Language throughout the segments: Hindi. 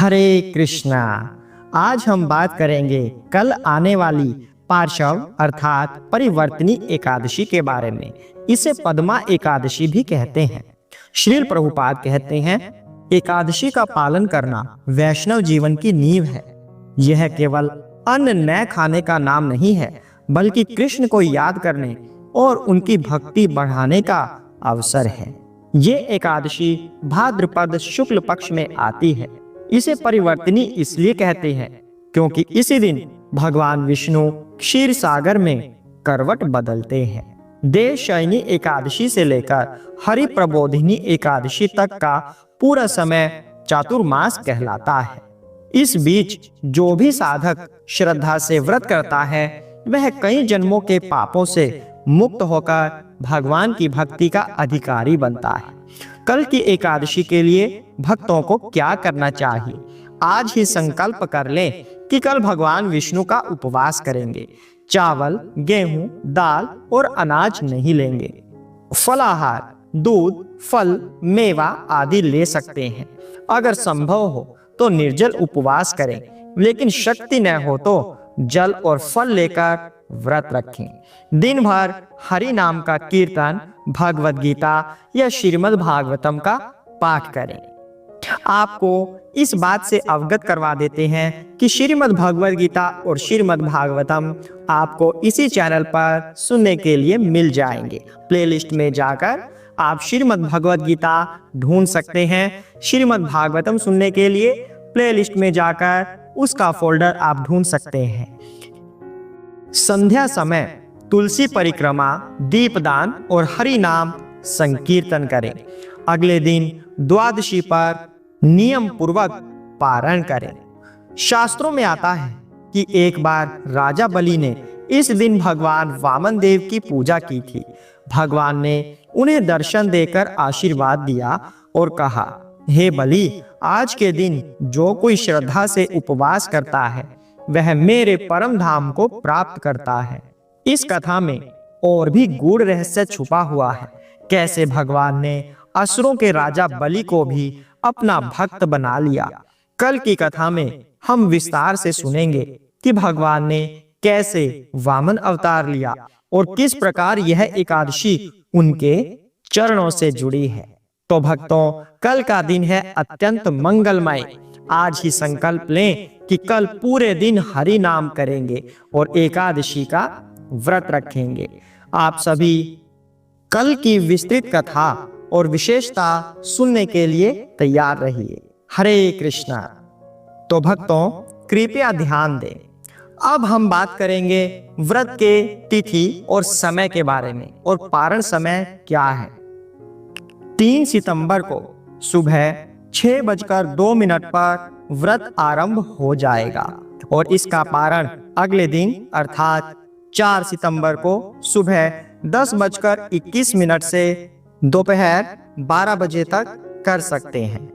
हरे कृष्णा। आज हम बात करेंगे कल आने वाली पार्श्व अर्थात परिवर्तनी एकादशी के बारे में। इसे पद्मा एकादशी भी कहते हैं। श्रील प्रभुपाद कहते हैं, एकादशी का पालन करना वैष्णव जीवन की नींव है। यह केवल अन्न न खाने का नाम नहीं है, बल्कि कृष्ण को याद करने और उनकी भक्ति बढ़ाने का अवसर है। ये एकादशी भाद्रपद शुक्ल पक्ष में आती है। इसे परिवर्तनी इसलिए कहते हैं क्योंकि इसी दिन भगवान विष्णु क्षीर सागर में करवट बदलते हैं। देवशयनी एकादशी से लेकर हरि प्रबोधिनी एकादशी तक का पूरा समय चातुर्मास कहलाता है। इस बीच जो भी साधक श्रद्धा से व्रत करता है, वह कई जन्मों के पापों से मुक्त होकर भगवान की भक्ति का अधिकारी बनता है। कल की एकादशी के लिए भक्तों को क्या करना चाहिए? आज ही संकल्प कर लें कि कल भगवान विष्णु का उपवास करेंगे। चावल, गेहूं, दाल और अनाज नहीं लेंगे। फलाहार, दूध, फल, मेवा आदि ले सकते हैं। अगर संभव हो तो निर्जल उपवास करें, लेकिन शक्ति न हो तो जल और फल लेकर व्रत रखें। दिन भर हरि नाम का कीर्तन, भगवद गीता या श्रीमद् भागवतम का पाठ करें। आपको इस बात से अवगत करवा देते हैं कि श्रीमद् भगवद गीता और श्रीमद् भागवतम आपको इसी चैनल पर सुनने के लिए मिल जाएंगे। प्लेलिस्ट में जाकर आप श्रीमद् भगवद गीता ढूंढ सकते हैं। श्रीमद् भागवतम सुनने के लिए प्लेलिस्ट में जाकर उसका फोल्डर आप ढूंढ सकते हैं। संध्या समय तुलसी परिक्रमा, दीपदान और हरि नाम संकीर्तन करें। अगले दिन द्वादशी पर नियम पूर्वक पारण करें। शास्त्रों में आता है कि एक बार राजा बलि ने इस दिन भगवान वामन देव की पूजा की थी। भगवान ने उन्हें दर्शन देकर आशीर्वाद दिया और कहा, हे बलि, आज के दिन जो कोई श्रद्धा से उपवास करता है, वह मेरे परम धाम को प्राप्त करता है। इस कथा में और भी गूढ़ रहस्य छुपा हुआ है। कैसे भगवान ने असुरों के राजा बलि को भी अपना भक्त बना लिया। कल की कथा में हम विस्तार से सुनेंगे कि भगवान ने कैसे वामन अवतार लिया और किस प्रकार यह एकादशी उनके चरणों से जुड़ी है। तो भक्तों, कल का दिन है अत्यंत मंगलमय। आज ही संकल्प लें कि कल पूरे दिन हरि नाम करेंगे और एकादशी का व्रत रखेंगे। आप सभी कल की विस्तृत कथा और विशेषता सुनने के लिए तैयार रहिए। हरे कृष्णा। तो भक्तों, कृपया ध्यान दें। अब हम बात करेंगे व्रत के तिथि और समय के बारे में। और पारण समय क्या है? 3 सितंबर को सुबह 6:02 पर व्रत आरंभ हो जाएगा और इसका पारण अगले दिन अर्थात 4 सितंबर को सुबह 10:21 से दोपहर 12 बजे तक कर सकते हैं।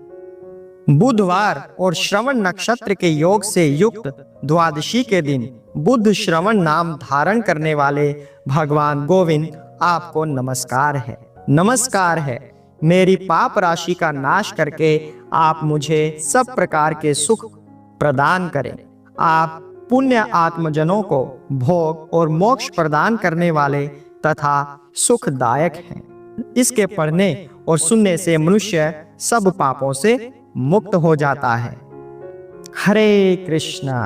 बुधवार और श्रवण नक्षत्र के योग से युक्त द्वादशी के दिन बुध श्रवण नाम धारण करने वाले भगवान गोविंद आपको नमस्कार है। नमस्कार है। मेरी पाप राशि का नाश करके आप मुझे सब प्रकार के सुख प्रदान करें। आप पुण्य आत्मजनों को भोग और मोक्ष प्रदान करने वाले तथा सुखदायक हैं। इसके पढ़ने और सुनने से मनुष्य सब पापों से मुक्त हो जाता है। हरे कृष्णा।